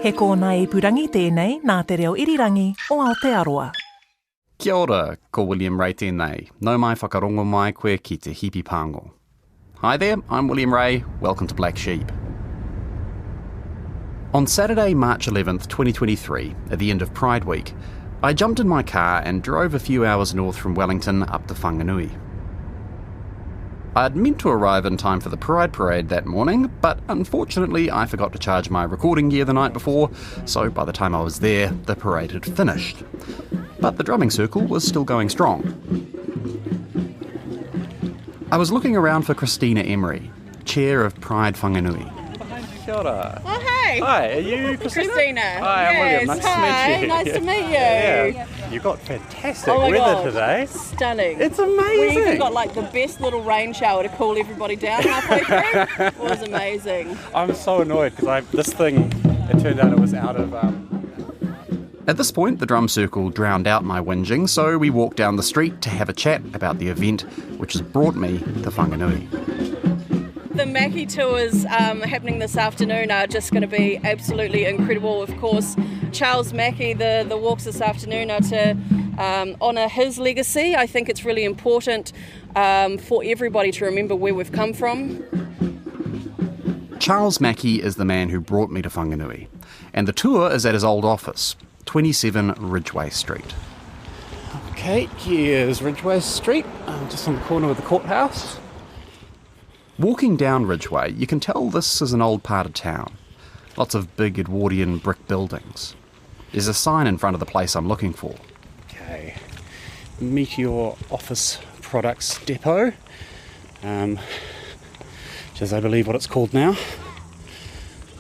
He kōna ipurangi tēnei nā te reo irirangi o Aotearoa. Kia ora, ko William Ray tēnei. Nau mai whakarongo mai koe ki te hipi pāngo. Hi there, I'm William Ray. Welcome to Black Sheep. On Saturday, March 11th, 2023, at the end of Pride Week, I jumped in my car and drove a few hours north from Wellington up to Whanganui. I'd meant to arrive in time for the Pride Parade that morning, but unfortunately I forgot to charge my recording gear the night before, so by the time I was there, the parade had finished. But the drumming circle was still going strong. I was looking around for Christina Emery, chair of Pride Whanganui. Kia ora. Oh, hey. Hi, are you Christina? Christina. Hi, I'm William. Nice to meet you. Nice to meet you. Yeah. You've got fantastic Oh my weather God. today. Stunning. It's amazing. We even got like the best little rain shower to cool everybody down halfway through. It was amazing. I'm so annoyed because this thing, it turned out it was out of... At this point, the drum circle drowned out my whinging, so we walked down the street to have a chat about the event, which has brought me to Whanganui. The Mackay tours happening this afternoon are just going to be absolutely incredible. Of course, Charles Mackay, the walks this afternoon are to honour his legacy. I think it's really important for everybody to remember where we've come from. Charles Mackay is the man who brought me to Whanganui, and the tour is at his old office, 27 Ridgeway Street. Okay, here's Ridgeway Street, just on the corner of the courthouse. Walking down Ridgeway, you can tell this is an old part of town. Lots of big Edwardian brick buildings. There's a sign in front of the place I'm looking for. Okay, Meteor Office Products Depot, which is I believe what it's called now.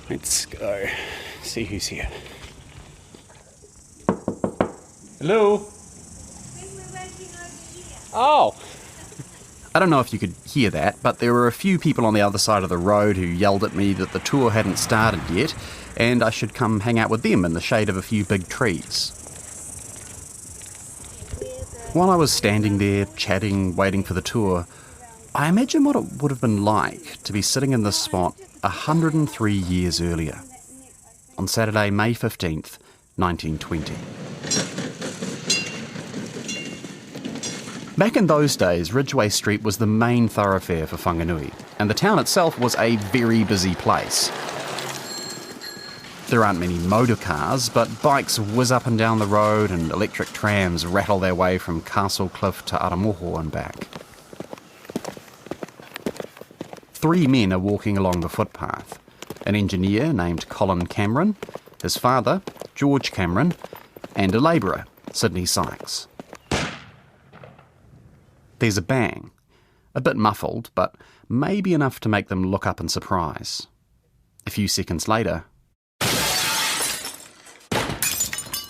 Let's go see who's here. Hello? Oh! I don't know if you could hear that, but there were a few people on the other side of the road who yelled at me that the tour hadn't started yet, and I should come hang out with them in the shade of a few big trees. While I was standing there, chatting, waiting for the tour, I imagine what it would have been like to be sitting in this spot 103 years earlier, on Saturday, May 15th, 1920. Back in those days, Ridgeway Street was the main thoroughfare for Whanganui, and the town itself was a very busy place. There aren't many motor cars, but bikes whiz up and down the road and electric trams rattle their way from Castle Cliff to Aramoho and back. 3 men are walking along the footpath. An engineer named Colin Cameron, his father, George Cameron, and a labourer, Sydney Sykes. There's a bang, a bit muffled, but maybe enough to make them look up in surprise. A few seconds later,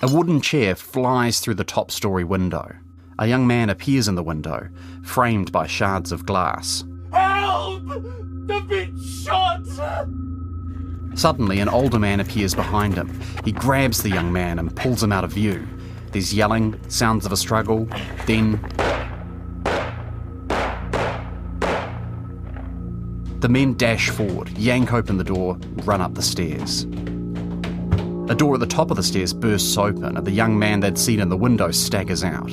a wooden chair flies through the top-storey window. A young man appears in the window, framed by shards of glass. Help! They've been shot! Suddenly, an older man appears behind him. He grabs the young man and pulls him out of view. There's yelling, sounds of a struggle, then... The men dash forward, yank open the door, run up the stairs. A door at the top of the stairs bursts open and the young man they'd seen in the window staggers out.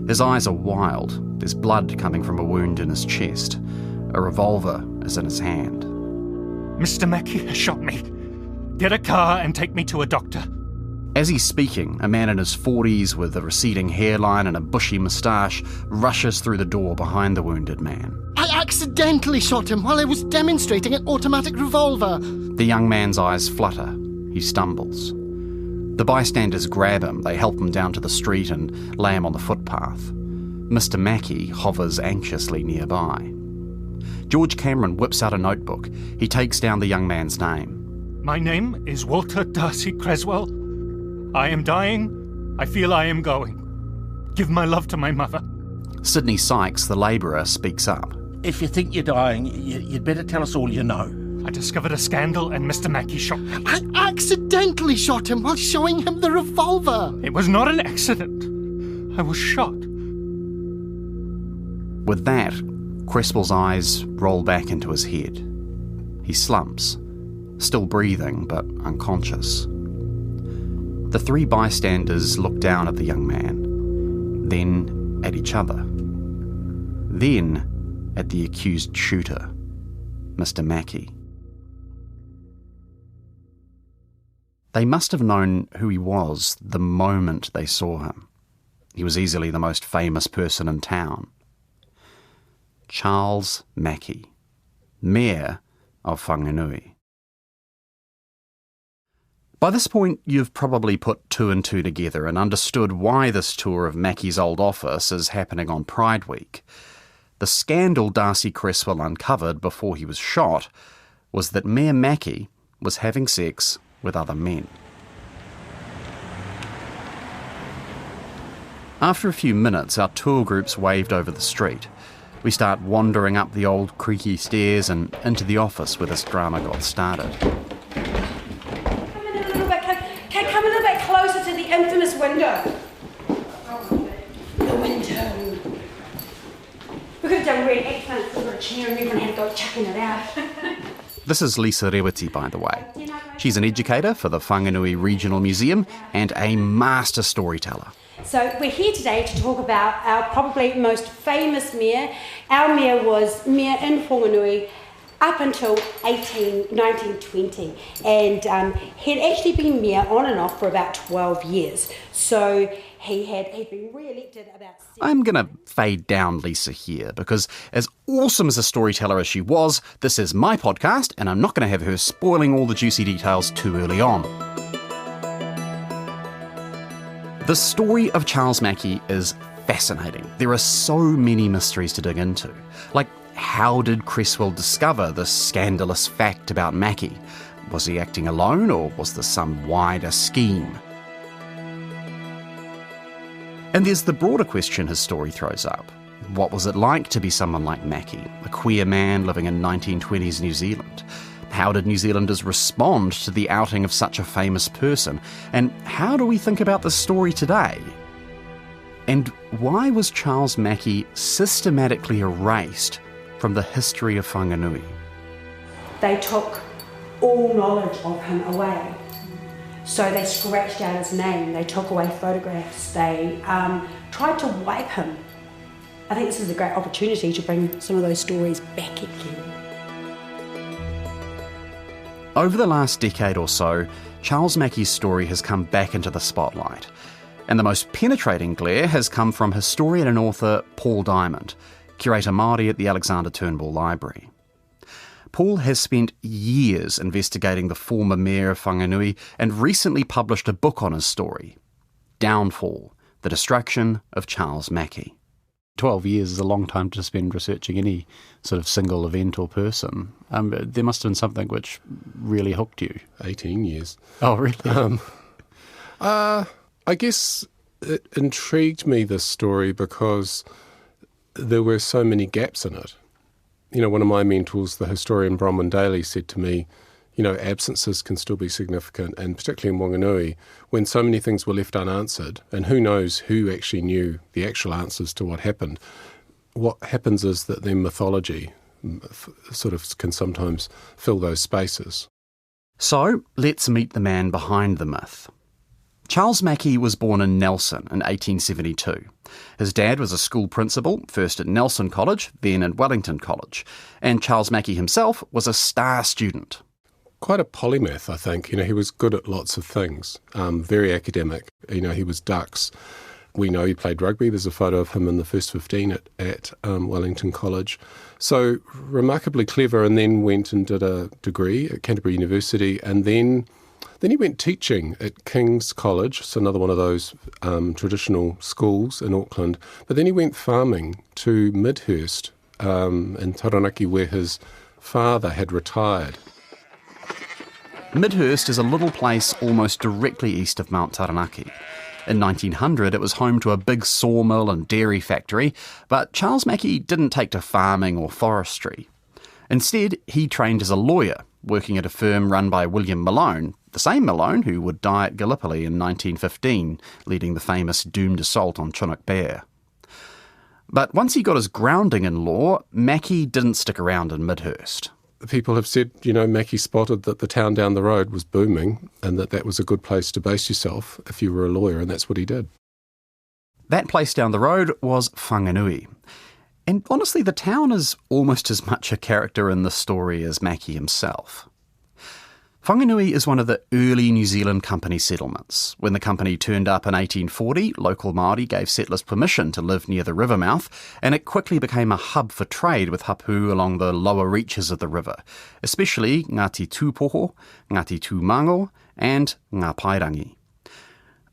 His eyes are wild. There's blood coming from a wound in his chest. A revolver is in his hand. Mr. Mackay has shot me. Get a car and take me to a doctor. As he's speaking, a man in his 40s with a receding hairline and a bushy moustache rushes through the door behind the wounded man. I accidentally shot him while I was demonstrating an automatic revolver. The young man's eyes flutter. He stumbles. The bystanders grab him. They help him down to the street and lay him on the footpath. Mr. Mackay hovers anxiously nearby. George Cameron whips out a notebook. He takes down the young man's name. My name is Walter Darcy Creswell. I am dying. I feel I am going. Give my love to my mother. Sydney Sykes, the labourer, speaks up. If you think you're dying, you'd better tell us all you know. I discovered a scandal and Mr. Mackay shot me. I accidentally shot him while showing him the revolver. It was not an accident. I was shot. With that, Creswell's eyes roll back into his head. He slumps, still breathing but unconscious. The three bystanders looked down at the young man, then at each other, then at the accused shooter, Mr. Mackay. They must have known who he was the moment they saw him. He was easily the most famous person in town. Charles Mackay, Mayor of Whanganui. By this point, you've probably put two and two together and understood why this tour of Mackay's old office is happening on Pride Week. The scandal Darcy Cresswell uncovered before he was shot was that Mayor Mackay was having sex with other men. After a few minutes, our tour groups waved over the street. We start wandering up the old creaky stairs and into the office where this drama got started. Come a little bit closer to the infamous window. The window. We could have done really excellent. We've got a chair and everyone had to go chucking it out. This is Lisa Rewiti, by the way. She's an educator for the Whanganui Regional Museum and a master storyteller. So we're here today to talk about our probably most famous mayor. Our mayor was mayor in Whanganui up until 1920, and he'd actually been mayor on and off for about 12 years. So he'd been re-elected about... I'm going to fade down Lisa here because as awesome as a storyteller as she was, this is my podcast and I'm not going to have her spoiling all the juicy details too early on. The story of Charles Mackay is fascinating. There are so many mysteries to dig into. Like, how did Cresswell discover this scandalous fact about Mackay? Was he acting alone or was there some wider scheme? And there's the broader question his story throws up. What was it like to be someone like Mackay, a queer man living in 1920s New Zealand? How did New Zealanders respond to the outing of such a famous person? And how do we think about the story today? And why was Charles Mackay systematically erased from the history of Whanganui? They took all knowledge of him away. So they scratched out his name, they took away photographs, they tried to wipe him. I think this is a great opportunity to bring some of those stories back again. Over the last decade or so, Charles Mackay's story has come back into the spotlight. And the most penetrating glare has come from historian and author Paul Diamond, curator Māori at the Alexander Turnbull Library. Paul has spent years investigating the former mayor of Whanganui and recently published a book on his story, Downfall, The Destruction of Charles Mackay. 12 years is a long time to spend researching any sort of single event or person. There must have been something which really hooked you. 18 years. Oh, really? I guess it intrigued me, this story, because there were so many gaps in it. You know, one of my mentors, the historian Bronwyn Daly, said to me, you know, absences can still be significant, and particularly in Whanganui, when so many things were left unanswered, and who knows who actually knew the actual answers to what happened. What happens is that then mythology sort of can sometimes fill those spaces. So, let's meet the man behind the myth. Charles Mackay was born in Nelson in 1872. His dad was a school principal, first at Nelson College, then at Wellington College, and Charles Mackay himself was a star student. Quite a polymath, I think. You know, he was good at lots of things, very academic. You know, he was Dux. We know he played rugby. There's a photo of him in the first 15 at Wellington College. So remarkably clever, and then went and did a degree at Canterbury University, and then he went teaching at King's College, so another one of those traditional schools in Auckland. But then he went farming to Midhurst in Taranaki, where his father had retired. Midhurst is a little place almost directly east of Mount Taranaki. In 1900, it was home to a big sawmill and dairy factory, but Charles Mackay didn't take to farming or forestry. Instead, he trained as a lawyer, working at a firm run by William Malone, the same Malone who would die at Gallipoli in 1915, leading the famous doomed assault on Chinook Bear. But once he got his grounding in law, Mackay didn't stick around in Midhurst. people have said, Mackay spotted that the town down the road was booming and that was a good place to base yourself if you were a lawyer, and that's what he did. That place down the road was Whanganui. And honestly, the town is almost as much a character in the story as Mackay himself. Whanganui is one of the early New Zealand company settlements. When the company turned up in 1840, local Māori gave settlers permission to live near the river mouth, and it quickly became a hub for trade with hapu along the lower reaches of the river, especially Ngāti Tūpoho, Ngāti Tūmango, and Ngā Pairangi.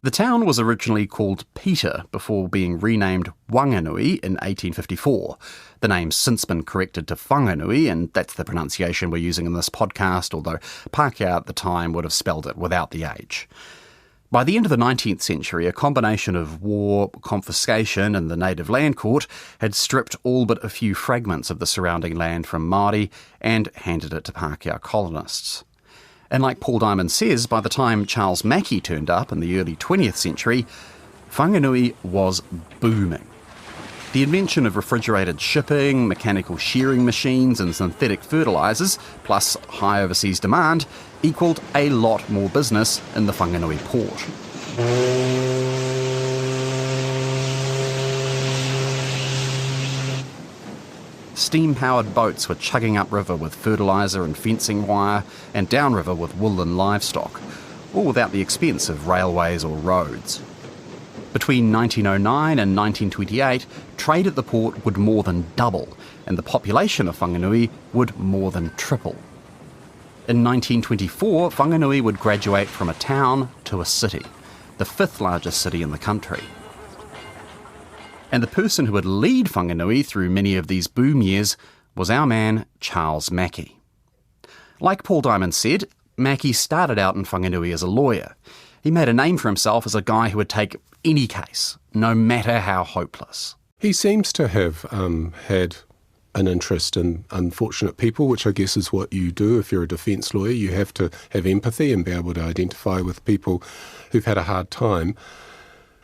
The town was originally called Peter before being renamed Whanganui in 1854. The name's since been corrected to Whanganui, and that's the pronunciation we're using in this podcast, although Pākehā at the time would have spelled it without the H. By the end of the 19th century, a combination of war, confiscation and the native land court had stripped all but a few fragments of the surrounding land from Māori and handed it to Pākehā colonists. And like Paul Diamond says, by the time Charles Mackay turned up in the early 20th century, Whanganui was booming. The invention of refrigerated shipping, mechanical shearing machines and synthetic fertilisers, plus high overseas demand, equalled a lot more business in the Whanganui port. Steam-powered boats were chugging upriver with fertiliser and fencing wire, and downriver with wool and livestock, all without the expense of railways or roads. Between 1909 and 1928, trade at the port would more than double, and the population of Whanganui would more than triple. In 1924, Whanganui would graduate from a town to a city, the fifth largest city in the country. And the person who would lead Whanganui through many of these boom years was our man, Charles Mackay. Like Paul Diamond said, Mackay started out in Whanganui as a lawyer. He made a name for himself as a guy who would take any case, no matter how hopeless. He seems to have had an interest in unfortunate people, which I guess is what you do if you're a defence lawyer. You have to have empathy and be able to identify with people who've had a hard time.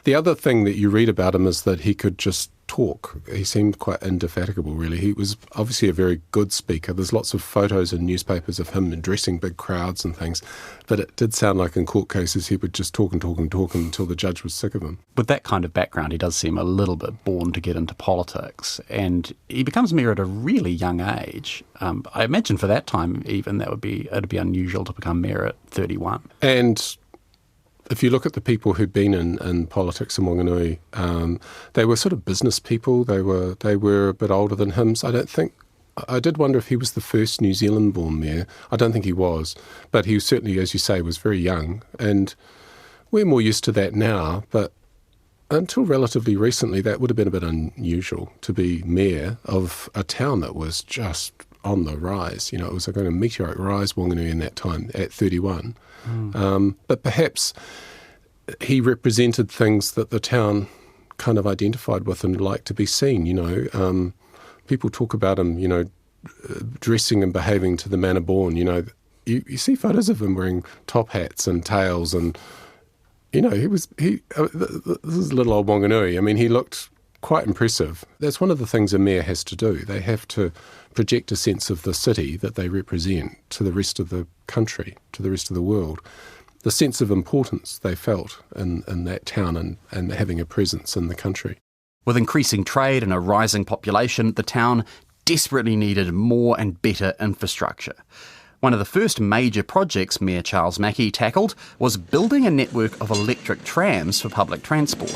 The other thing that you read about him is that he could just talk. He seemed quite indefatigable, really. He was obviously a very good speaker. There's lots of photos in newspapers of him addressing big crowds and things, but it did sound like in court cases he would just talk and talk and talk until the judge was sick of him. With that kind of background, he does seem a little bit born to get into politics, and he becomes mayor at a really young age. I imagine for that time even it'd be unusual to become mayor at 31. And if you look at the people who'd been in politics in Whanganui, they were sort of business people. They were a bit older than him. So I did wonder if he was the first New Zealand-born mayor. I don't think he was, but he certainly, as you say, was very young. And we're more used to that now, but until relatively recently, that would have been a bit unusual to be mayor of a town that was just on the rise. It was like a meteoric rise, Whanganui, in that time at 31. But perhaps he represented things that the town kind of identified with and liked to be seen. People talk about him, dressing and behaving to the manner born. You see photos of him wearing top hats and tails, and this is little old Whanganui. I mean, he looked quite impressive. That's one of the things a mayor has to do. They have to project a sense of the city that they represent to the rest of the country, to the rest of the world. The sense of importance they felt in that town and having a presence in the country. With increasing trade and a rising population, the town desperately needed more and better infrastructure. One of the first major projects Mayor Charles Mackay tackled was building a network of electric trams for public transport.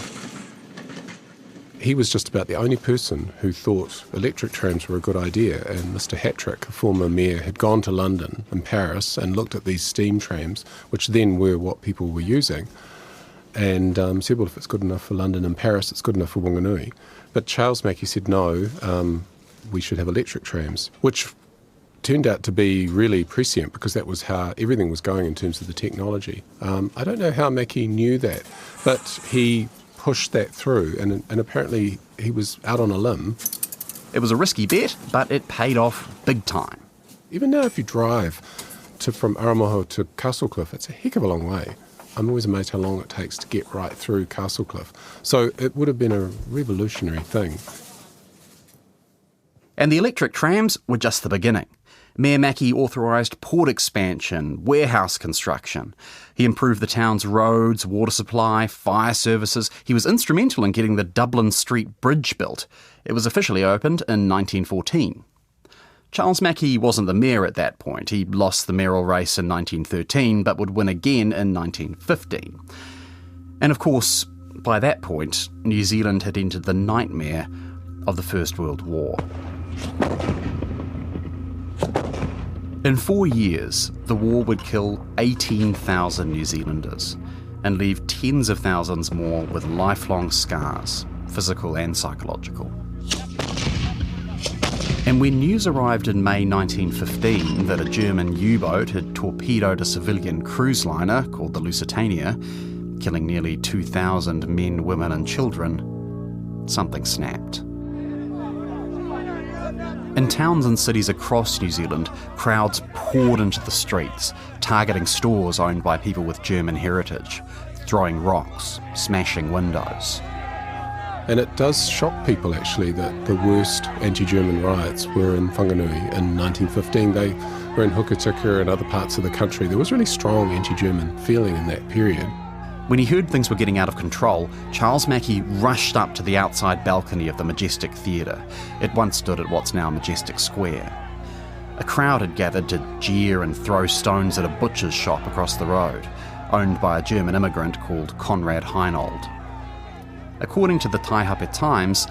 He was just about the only person who thought electric trams were a good idea, and Mr Hattrick, a former mayor, had gone to London and Paris and looked at these steam trams, which then were what people were using, and said, well, if it's good enough for London and Paris, it's good enough for Whanganui. But Charles Mackay said, no, we should have electric trams, which turned out to be really prescient because that was how everything was going in terms of the technology. I don't know how Mackay knew that, but he pushed that through, and apparently he was out on a limb. It was a risky bet, but it paid off big time. Even now, if you drive from Aramoho to Castlecliff, it's a heck of a long way. I'm always amazed how long it takes to get right through Castlecliff. So it would have been a revolutionary thing. And the electric trams were just the beginning. Mayor Mackay authorised port expansion, warehouse construction. He improved the town's roads, water supply, fire services. He was instrumental in getting the Dublin Street Bridge built. It was officially opened in 1914. Charles Mackay wasn't the mayor at that point. He lost the mayoral race in 1913, but would win again in 1915. And of course, by that point, New Zealand had entered the nightmare of the First World War. In 4 years, the war would kill 18,000 New Zealanders and leave tens of thousands more with lifelong scars, physical and psychological. And when news arrived in May 1915 that a German U-boat had torpedoed a civilian cruise liner called the Lusitania, killing nearly 2,000 men, women and children, something snapped. In towns and cities across New Zealand, crowds poured into the streets, targeting stores owned by people with German heritage, throwing rocks, smashing windows. And it does shock people, actually, that the worst anti-German riots were in Whanganui in 1915. They were in Hukatika and other parts of the country. There was really strong anti-German feeling in that period. When he heard things were getting out of control, Charles Mackay rushed up to the outside balcony of the Majestic Theatre. It once stood at what's now Majestic Square. A crowd had gathered to jeer and throw stones at a butcher's shop across the road, owned by a German immigrant called Conrad Heinold. According to the Taihape Times,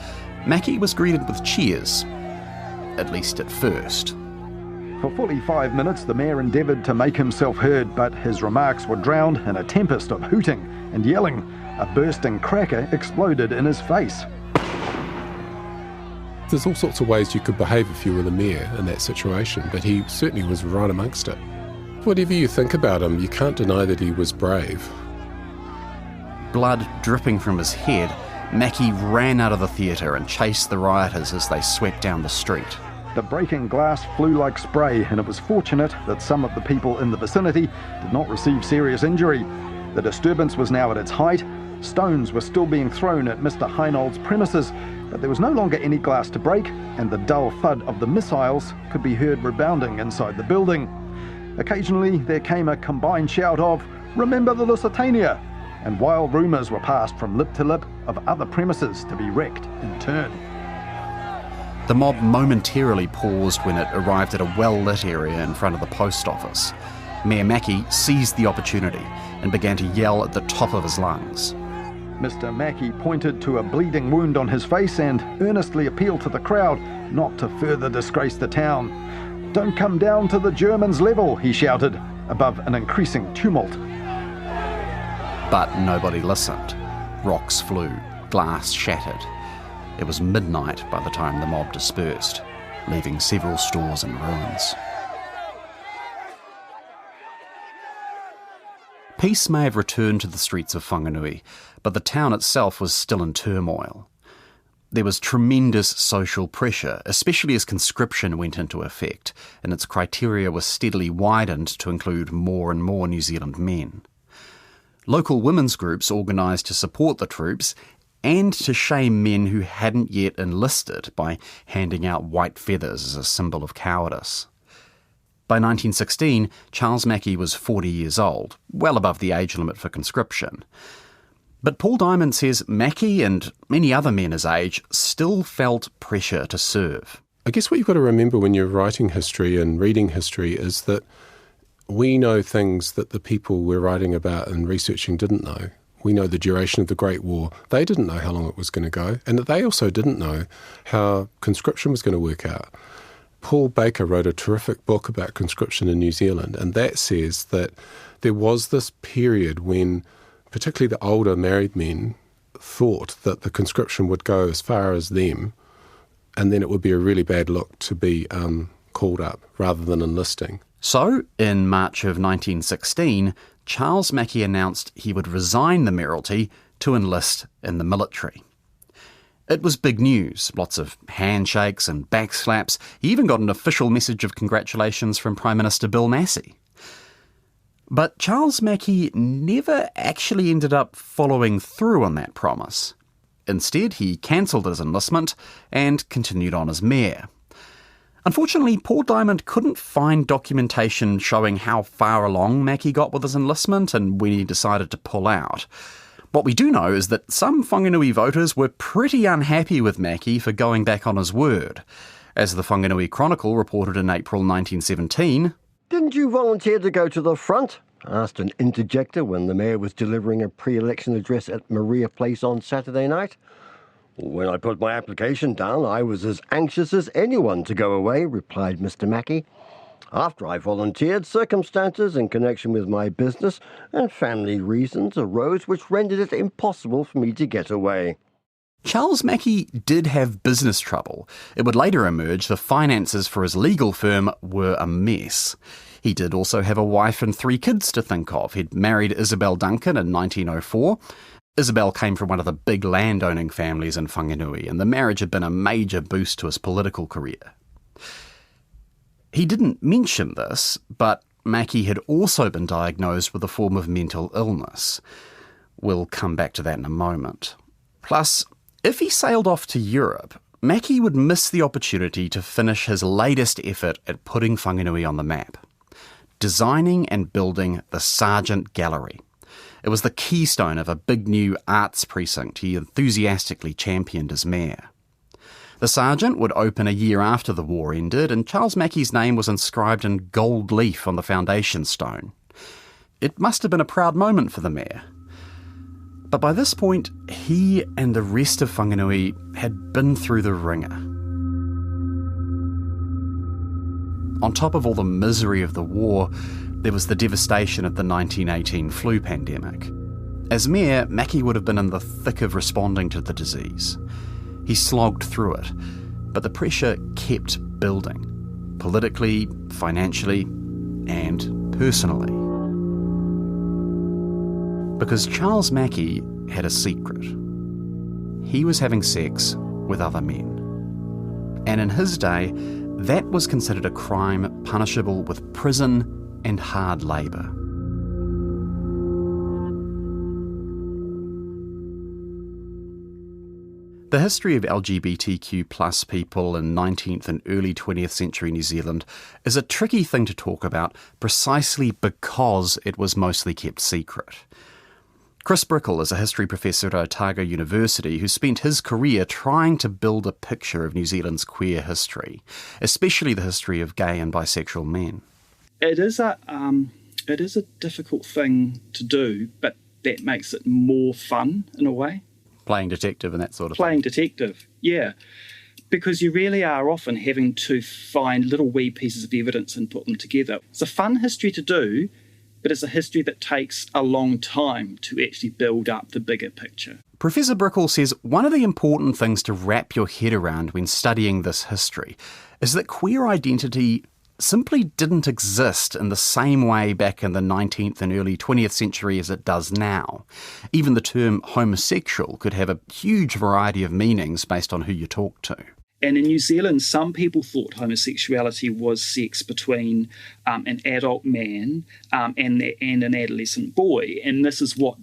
Mackay was greeted with cheers, at least at first. For fully 5 minutes, the mayor endeavoured to make himself heard, but his remarks were drowned in a tempest of hooting and yelling. A bursting cracker exploded in his face. There's all sorts of ways you could behave if you were the mayor in that situation, but he certainly was right amongst it. Whatever you think about him, you can't deny that he was brave. Blood dripping from his head, Mackay ran out of the theatre and chased the rioters as they swept down the street. The breaking glass flew like spray, and it was fortunate that some of the people in the vicinity did not receive serious injury. The disturbance was now at its height. Stones were still being thrown at Mr. Heinold's premises, but there was no longer any glass to break, and the dull thud of the missiles could be heard rebounding inside the building. Occasionally there came a combined shout of, "Remember the Lusitania!" and wild rumours were passed from lip to lip of other premises to be wrecked in turn. The mob momentarily paused when it arrived at a well-lit area in front of the post office. Mayor Mackay seized the opportunity and began to yell at the top of his lungs. Mr. Mackay pointed to a bleeding wound on his face and earnestly appealed to the crowd not to further disgrace the town. "Don't come down to the Germans' level," he shouted, above an increasing tumult. But nobody listened. Rocks flew, glass shattered. It was midnight by the time the mob dispersed, leaving several stores in ruins. Peace may have returned to the streets of Whanganui, but the town itself was still in turmoil. There was tremendous social pressure, especially as conscription went into effect, and its criteria was steadily widened to include more and more New Zealand men. Local women's groups organised to support the troops and to shame men who hadn't yet enlisted by handing out white feathers as a symbol of cowardice. By 1916, Charles Mackay was 40 years old, well above the age limit for conscription. But Paul Diamond says Mackay and many other men his age still felt pressure to serve. I guess what you've got to remember when you're writing history and reading history is that we know things that the people we're writing about and researching didn't know. We know the duration of the Great War. They didn't know how long it was going to go, and they also didn't know how conscription was going to work out. Paul Baker wrote a terrific book about conscription in New Zealand, and that says that there was this period when particularly the older married men thought that the conscription would go as far as them, and then it would be a really bad look to be called up rather than enlisting. So, in March of 1916, Charles Mackay announced he would resign the mayoralty to enlist in the military. It was big news, lots of handshakes and backslaps. He even got an official message of congratulations from Prime Minister Bill Massey. But Charles Mackay never actually ended up following through on that promise. Instead, he cancelled his enlistment and continued on as mayor. Unfortunately, Paul Diamond couldn't find documentation showing how far along Mackay got with his enlistment and when he decided to pull out. What we do know is that some Whanganui voters were pretty unhappy with Mackay for going back on his word. As the Whanganui Chronicle reported in April 1917, "Didn't you volunteer to go to the front?" asked an interjector when the mayor was delivering a pre-election address at Maria Place on Saturday night. "When I put my application down, I was as anxious as anyone to go away," replied Mr. Mackay. "After I volunteered, circumstances in connection with my business and family reasons arose which rendered it impossible for me to get away." Charles Mackay did have business trouble. It would later emerge the finances for his legal firm were a mess. He did also have a wife and 3 kids to think of. He'd married Isabel Duncan in 1904. Isabel came from one of the big landowning families in Whanganui, and the marriage had been a major boost to his political career. He didn't mention this, but Mackay had also been diagnosed with a form of mental illness. We'll come back to that in a moment. Plus, if he sailed off to Europe, Mackay would miss the opportunity to finish his latest effort at putting Whanganui on the map, designing and building the Sargent Gallery. It was the keystone of a big new arts precinct he enthusiastically championed as mayor. The Sargent would open a year after the war ended, and Charles Mackay's name was inscribed in gold leaf on the foundation stone. It must have been a proud moment for the mayor. But by this point, he and the rest of Whanganui had been through the ringer. On top of all the misery of the war, there was the devastation of the 1918 flu pandemic. As mayor, Mackay would have been in the thick of responding to the disease. He slogged through it, but the pressure kept building, politically, financially, and personally. Because Charles Mackay had a secret. He was having sex with other men. And in his day, that was considered a crime punishable with prison and hard labour. The history of LGBTQ+ people in 19th and early 20th century New Zealand is a tricky thing to talk about precisely because it was mostly kept secret. Chris Brickell is a history professor at Otago University who spent his career trying to build a picture of New Zealand's queer history, especially the history of gay and bisexual men. It is a difficult thing to do, but that makes it more fun in a way. Playing detective and that sort of thing. Playing detective, yeah. Because you really are often having to find little wee pieces of evidence and put them together. It's a fun history to do, but it's a history that takes a long time to actually build up the bigger picture. Professor Brickell says one of the important things to wrap your head around when studying this history is that queer identity simply didn't exist in the same way back in the 19th and early 20th century as it does now. Even the term homosexual could have a huge variety of meanings based on who you talk to. And in New Zealand, some people thought homosexuality was sex between an adult man and an adolescent boy, and this is what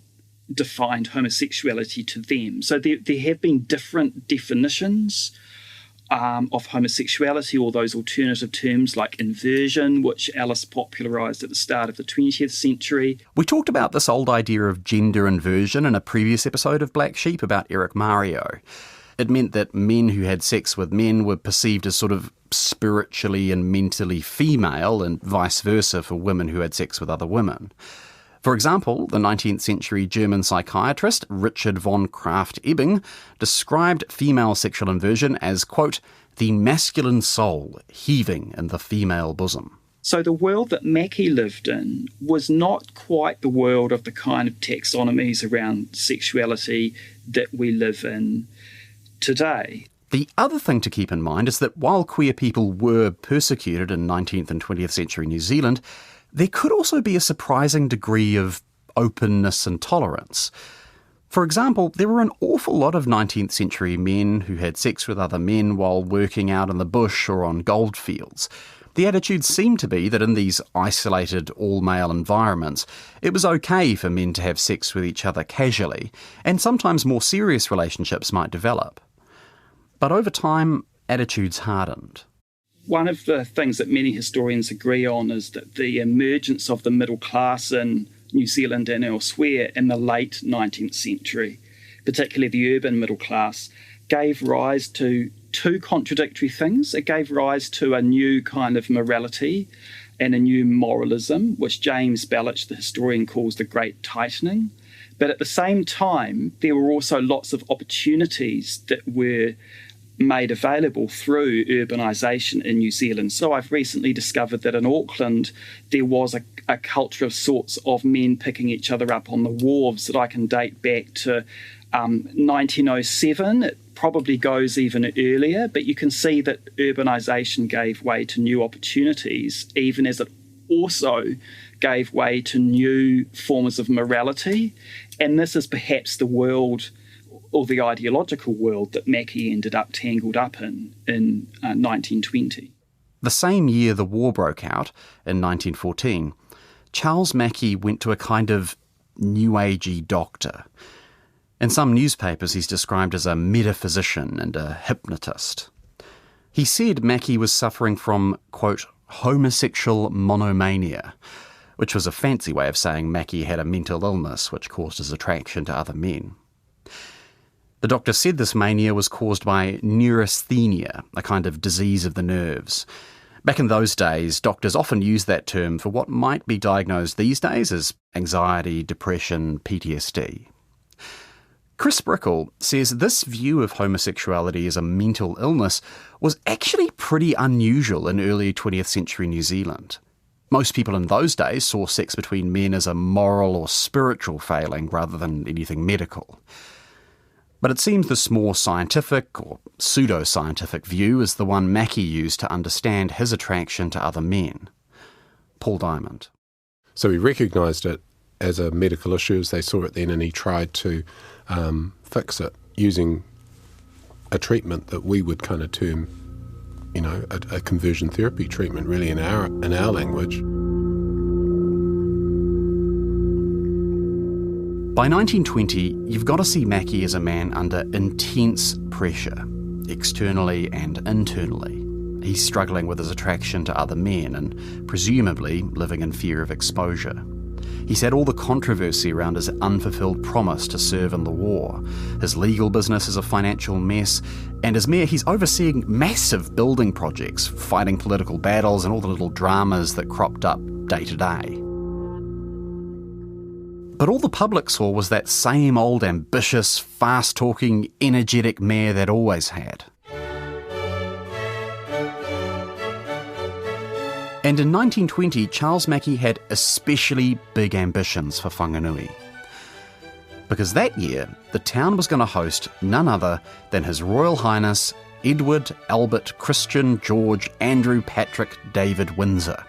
defined homosexuality to them. So there have been different definitions of homosexuality, or those alternative terms like inversion, which Alice popularised at the start of the 20th century. We talked about this old idea of gender inversion in a previous episode of Black Sheep about Eric Mario. It meant that men who had sex with men were perceived as sort of spiritually and mentally female, and vice versa for women who had sex with other women. For example, the 19th century German psychiatrist Richard von Krafft-Ebing described female sexual inversion as, quote, the masculine soul heaving in the female bosom. So the world that Mackay lived in was not quite the world of the kind of taxonomies around sexuality that we live in today. The other thing to keep in mind is that while queer people were persecuted in 19th and 20th century New Zealand, there could also be a surprising degree of openness and tolerance. For example, there were an awful lot of 19th century men who had sex with other men while working out in the bush or on goldfields. The attitude seemed to be that in these isolated, all-male environments, it was okay for men to have sex with each other casually, and sometimes more serious relationships might develop. But over time, attitudes hardened. One of the things that many historians agree on is that the emergence of the middle class in New Zealand and elsewhere in the late 19th century, particularly the urban middle class, gave rise to two contradictory things. It gave rise to a new kind of morality and a new moralism, which James Belich, the historian, calls the Great Tightening. But at the same time, there were also lots of opportunities that were made available through urbanisation in New Zealand. So I've recently discovered that in Auckland, there was a culture of sorts of men picking each other up on the wharves that I can date back to 1907. It probably goes even earlier, but you can see that urbanisation gave way to new opportunities, even as it also gave way to new forms of morality. And this is perhaps the world, or the ideological world, that Mackay ended up tangled up in 1920. The same year the war broke out, in 1914, Charles Mackay went to a kind of new agey doctor. In some newspapers he's described as a metaphysician and a hypnotist. He said Mackay was suffering from, quote, homosexual monomania, which was a fancy way of saying Mackay had a mental illness which caused his attraction to other men. The doctor said this mania was caused by neurasthenia, a kind of disease of the nerves. Back in those days, doctors often used that term for what might be diagnosed these days as anxiety, depression, PTSD. Chris Brickell says this view of homosexuality as a mental illness was actually pretty unusual in early 20th century New Zealand. Most people in those days saw sex between men as a moral or spiritual failing rather than anything medical. But it seems this more scientific or pseudo-scientific view is the one Mackay used to understand his attraction to other men. Paul Diamond. So he recognised it as a medical issue as they saw it then, and he tried to fix it using a treatment that we would kind of term, you know, a conversion therapy treatment, really, in our language. By 1920, you've got to see Mackay as a man under intense pressure, externally and internally. He's struggling with his attraction to other men and presumably living in fear of exposure. He's had all the controversy around his unfulfilled promise to serve in the war. His legal business is a financial mess, and as mayor he's overseeing massive building projects, fighting political battles and all the little dramas that cropped up day to day. But all the public saw was that same old ambitious, fast-talking, energetic mayor they'd always had. And in 1920, Charles Mackay had especially big ambitions for Whanganui. Because that year, the town was going to host none other than His Royal Highness Edward Albert Christian George Andrew Patrick David Windsor,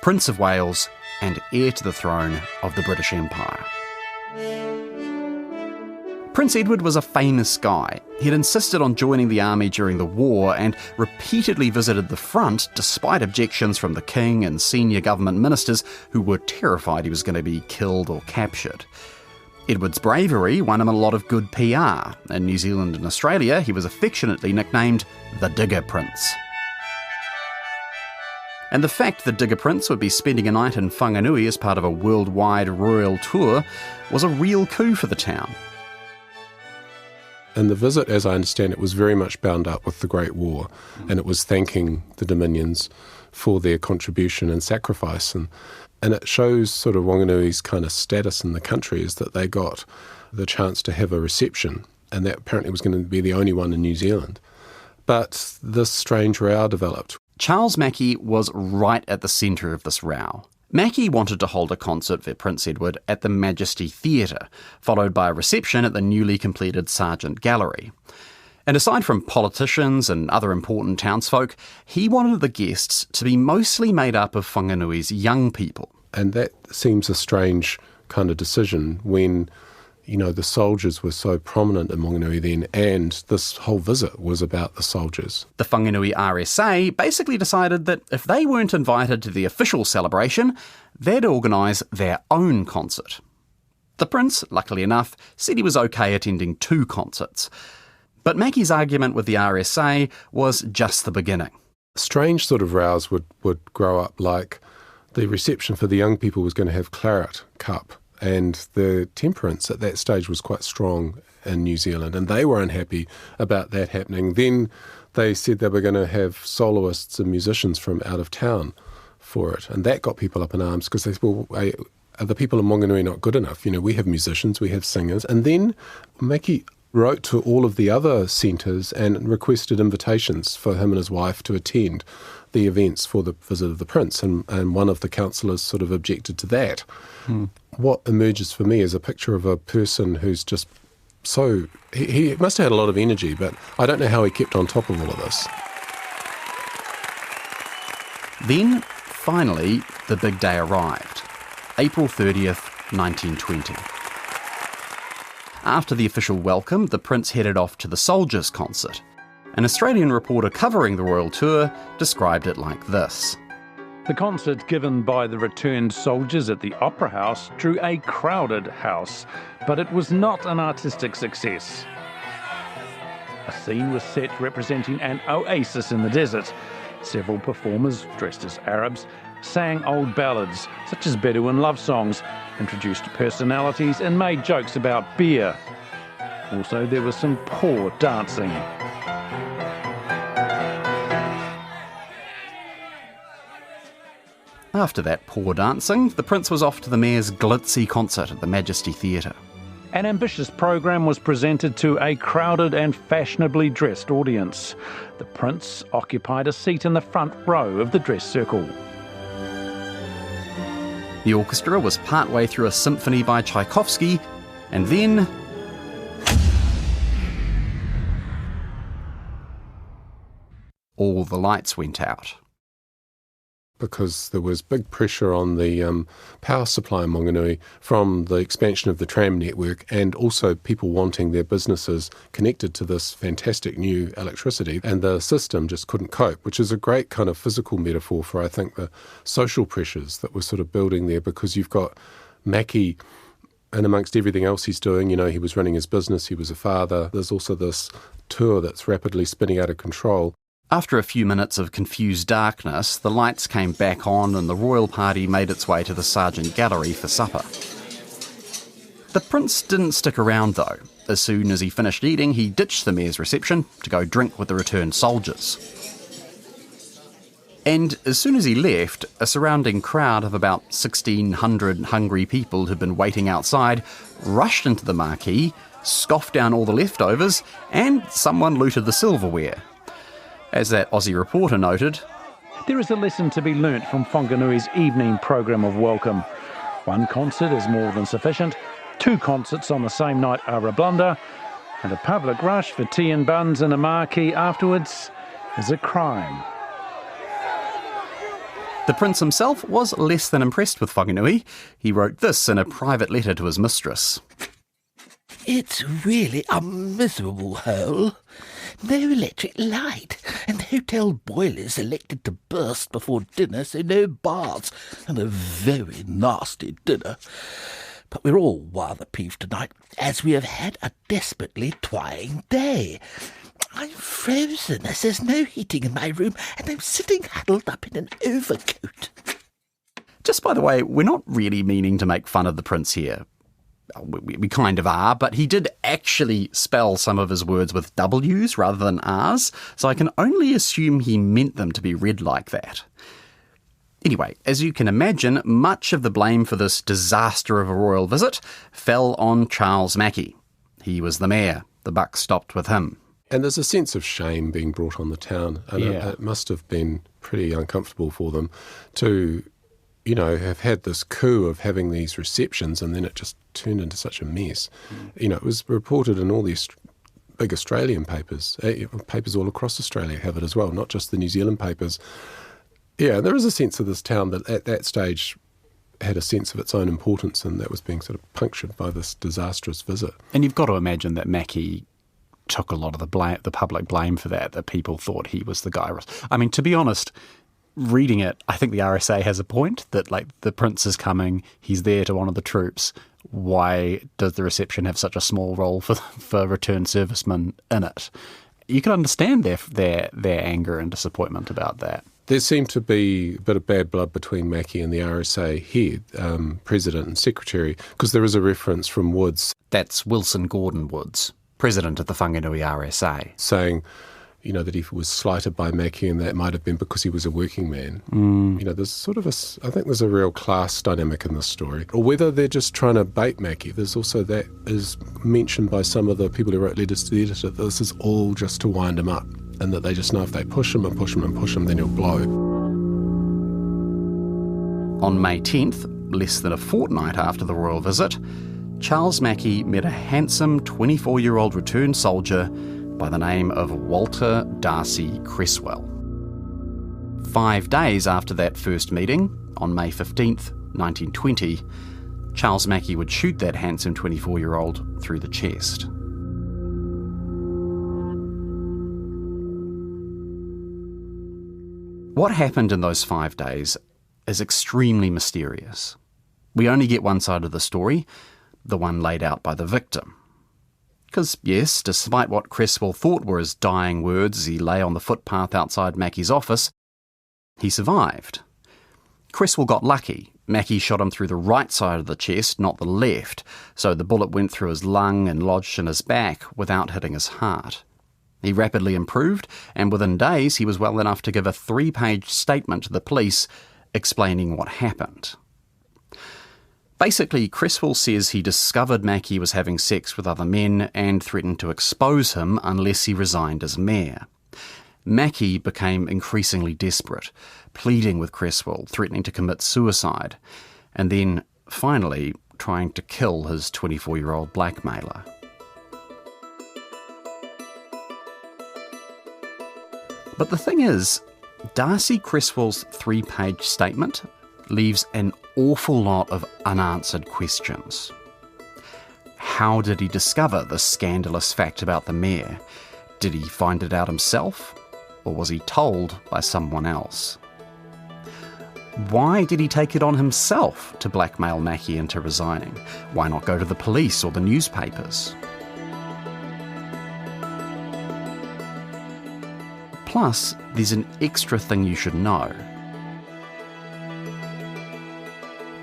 Prince of Wales and heir to the throne of the British Empire. Prince Edward was a famous guy. He'd insisted on joining the army during the war and repeatedly visited the front despite objections from the king and senior government ministers who were terrified he was going to be killed or captured. Edward's bravery won him a lot of good PR. In New Zealand and Australia, he was affectionately nicknamed the Digger Prince. And the fact the Digger Prince would be spending a night in Whanganui as part of a worldwide royal tour was a real coup for the town. And the visit, as I understand it, was very much bound up with the Great War, and it was thanking the Dominions for their contribution and sacrifice. And it shows sort of Whanganui's kind of status in the country is that they got the chance to have a reception, and that apparently was going to be the only one in New Zealand. But this strange row developed. Charles Mackay was right at the centre of this row. Mackay wanted to hold a concert for Prince Edward at the Majesty Theatre, followed by a reception at the newly completed Sargent Gallery. And aside from politicians and other important townsfolk, he wanted the guests to be mostly made up of Whanganui's young people. And that seems a strange kind of decision when, you know, the soldiers were so prominent in Whanganui then, and this whole visit was about the soldiers. The Whanganui RSA basically decided that if they weren't invited to the official celebration, they'd organise their own concert. The Prince, luckily enough, said he was okay attending 2 concerts. But Mackay's argument with the RSA was just the beginning. Strange sort of rows would grow up, like the reception for the young people was going to have claret cup, and the temperance at that stage was quite strong in New Zealand, and they were unhappy about that happening. Then they said they were going to have soloists and musicians from out of town for it, and that got people up in arms because they said, well, are the people in Whanganui not good enough? You know, we have musicians, we have singers. And then Mackay wrote to all of the other centres and requested invitations for him and his wife to attend the events for the visit of the Prince, and one of the councillors sort of objected to that. What emerges for me is a picture of a person who's just so... He must have had a lot of energy, but I don't know how he kept on top of all of this. Then, finally, the big day arrived. April 30th, 1920. After the official welcome, the Prince headed off to the Soldiers' concert. An Australian reporter covering the royal tour described it like this. The concert given by the returned soldiers at the Opera House drew a crowded house, but it was not an artistic success. A scene was set representing an oasis in the desert. Several performers, dressed as Arabs, sang old ballads, such as Bedouin love songs, introduced personalities and made jokes about beer. Also, there was some poor dancing. After that poor dancing, the Prince was off to the Mayor's glitzy concert at the Majesty Theatre. An ambitious program was presented to a crowded and fashionably dressed audience. The Prince occupied a seat in the front row of the dress circle. The orchestra was partway through a symphony by Tchaikovsky, and then... all the lights went out. Because there was big pressure on the power supply in Whanganui from the expansion of the tram network, and also people wanting their businesses connected to this fantastic new electricity, and the system just couldn't cope, which is a great kind of physical metaphor for, I think, the social pressures that were sort of building there, because you've got Mackay, and amongst everything else he's doing, you know, he was running his business, he was a father. There's also this tour that's rapidly spinning out of control. After a few minutes of confused darkness, the lights came back on and the royal party made its way to the Sergeant Gallery for supper. The Prince didn't stick around though. As soon as he finished eating, he ditched the Mayor's reception to go drink with the returned soldiers. And as soon as he left, a surrounding crowd of about 1,600 hungry people who'd been waiting outside rushed into the marquee, scoffed down all the leftovers, and someone looted the silverware. As that Aussie reporter noted, there is a lesson to be learnt from Whanganui's evening program of welcome. One concert is more than sufficient, 2 concerts on the same night are a blunder, and a public rush for tea and buns in a marquee afterwards is a crime. The Prince himself was less than impressed with Whanganui. He wrote this in a private letter to his mistress. It's really a miserable hole. No electric light, and the hotel boilers elected to burst before dinner, so no baths, and a very nasty dinner. But we're all rather peeved tonight, as we have had a desperately trying day. I'm frozen, as there's no heating in my room, and I'm sitting huddled up in an overcoat. Just by the way, we're not really meaning to make fun of the Prince here. We kind of are, but he did actually spell some of his words with W's rather than R's, so I can only assume he meant them to be read like that. Anyway, as you can imagine, much of the blame for this disaster of a royal visit fell on Charles Mackay. He was the mayor. The buck stopped with him. And there's a sense of shame being brought on the town, and it must have been pretty uncomfortable for them to, you know, have had this coup of having these receptions, and then it just turned into such a mess. You know, it was reported in all these big Australian papers. Papers all across Australia have it as well, not just the New Zealand papers. Yeah, there is a sense of this town that at that stage had a sense of its own importance, and that was being sort of punctured by this disastrous visit. And you've got to imagine that Mackay took a lot of the public blame for that people thought he was the guy. I mean, to be honest, reading it, I think the RSA has a point that, like, the Prince is coming, he's there to honour the troops. Why does the reception have such a small role for returned servicemen in it? You can understand their anger and disappointment about that. There seemed to be a bit of bad blood between Mackay and the RSA head, president and secretary, because there is a reference from Woods. That's Wilson Gordon Woods, president of the Whanganui RSA. Saying, that he was slighted by Mackay and that might have been because he was a working man. There's sort of I think there's a real class dynamic in this story. Or whether they're just trying to bait Mackay. There's also that is mentioned by some of the people who wrote letters to the editor, that this is all just to wind him up, and that they just know if they push him and push him and push him, then he'll blow. On May 10th, less than a fortnight after the royal visit, Charles Mackay met a handsome 24-year-old returned soldier by the name of Walter Darcy Cresswell. 5 days after that first meeting, on May 15th, 1920, Charles Mackay would shoot that handsome 24-year-old through the chest. What happened in those 5 days is extremely mysterious. We only get one side of the story, the one laid out by the victim. Because, yes, despite what Cresswell thought were his dying words as he lay on the footpath outside Mackay's office, he survived. Cresswell got lucky. Mackay shot him through the right side of the chest, not the left, so the bullet went through his lung and lodged in his back without hitting his heart. He rapidly improved, and within days he was well enough to give a 3-page statement to the police explaining what happened. Basically, Cresswell says he discovered Mackay was having sex with other men and threatened to expose him unless he resigned as mayor. Mackay became increasingly desperate, pleading with Cresswell, threatening to commit suicide, and then, finally, trying to kill his 24-year-old blackmailer. But the thing is, Darcy Cresswell's 3-page statement leaves an awful lot of unanswered questions. How did he discover this scandalous fact about the mayor? Did he find it out himself, or was he told by someone else? Why did he take it on himself to blackmail Mackay into resigning? Why not go to the police or the newspapers? Plus, there's an extra thing you should know.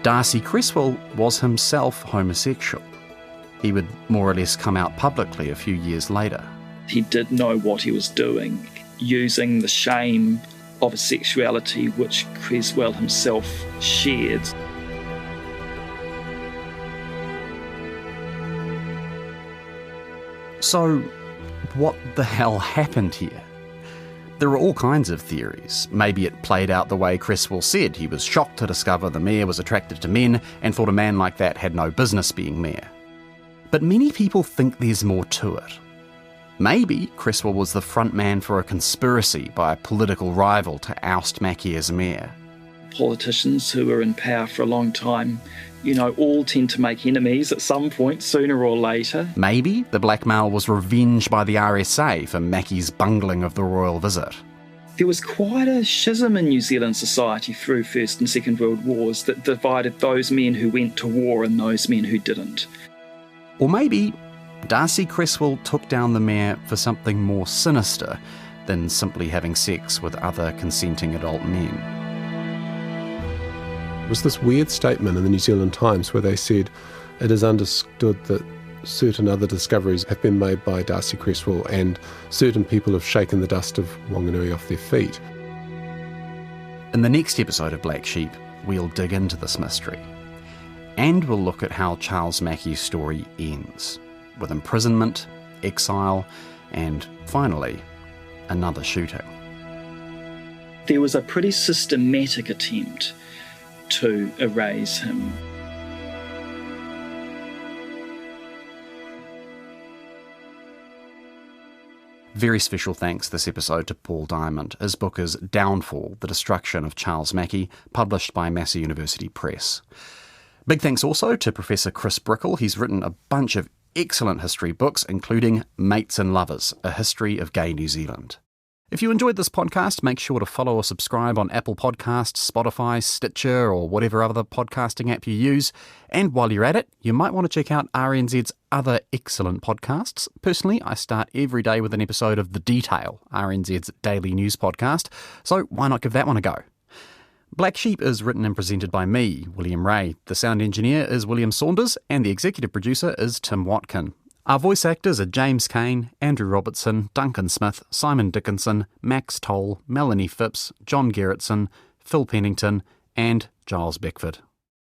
Darcy Cresswell was himself homosexual. He would more or less come out publicly a few years later. He did know what he was doing, using the shame of a sexuality which Cresswell himself shared. So, what the hell happened here? There are all kinds of theories. Maybe it played out the way Cresswell said. He was shocked to discover the mayor was attracted to men and thought a man like that had no business being mayor. But many people think there's more to it. Maybe Cresswell was the front man for a conspiracy by a political rival to oust Mackay as mayor. Politicians who were in power for a long time, all tend to make enemies at some point, sooner or later. Maybe the blackmail was revenge by the RSA for Mackay's bungling of the royal visit. There was quite a schism in New Zealand society through First and Second World Wars that divided those men who went to war and those men who didn't. Or maybe Darcy Cresswell took down the mayor for something more sinister than simply having sex with other consenting adult men. There was this weird statement in the New Zealand Times where they said it is understood that certain other discoveries have been made by Darcy Cresswell and certain people have shaken the dust of Whanganui off their feet. In the next episode of Black Sheep, we'll dig into this mystery. And we'll look at how Charles Mackay's story ends, with imprisonment, exile, and finally, another shooting. There was a pretty systematic attempt to erase him. Very special thanks this episode to Paul Diamond. His book is Downfall, The Destruction of Charles Mackay, published by Massey University Press. Big thanks also to Professor Chris Brickle. He's written a bunch of excellent history books, including Mates and Lovers, A History of Gay New Zealand. If you enjoyed this podcast, make sure to follow or subscribe on Apple Podcasts, Spotify, Stitcher, or whatever other podcasting app you use. And while you're at it, you might want to check out RNZ's other excellent podcasts. Personally, I start every day with an episode of The Detail, RNZ's daily news podcast, so why not give that one a go? Black Sheep is written and presented by me, William Ray. The sound engineer is William Saunders, and the executive producer is Tim Watkin. Our voice actors are James Kane, Andrew Robertson, Duncan Smith, Simon Dickinson, Max Toll, Melanie Phipps, John Gerritsen, Phil Pennington, and Giles Beckford.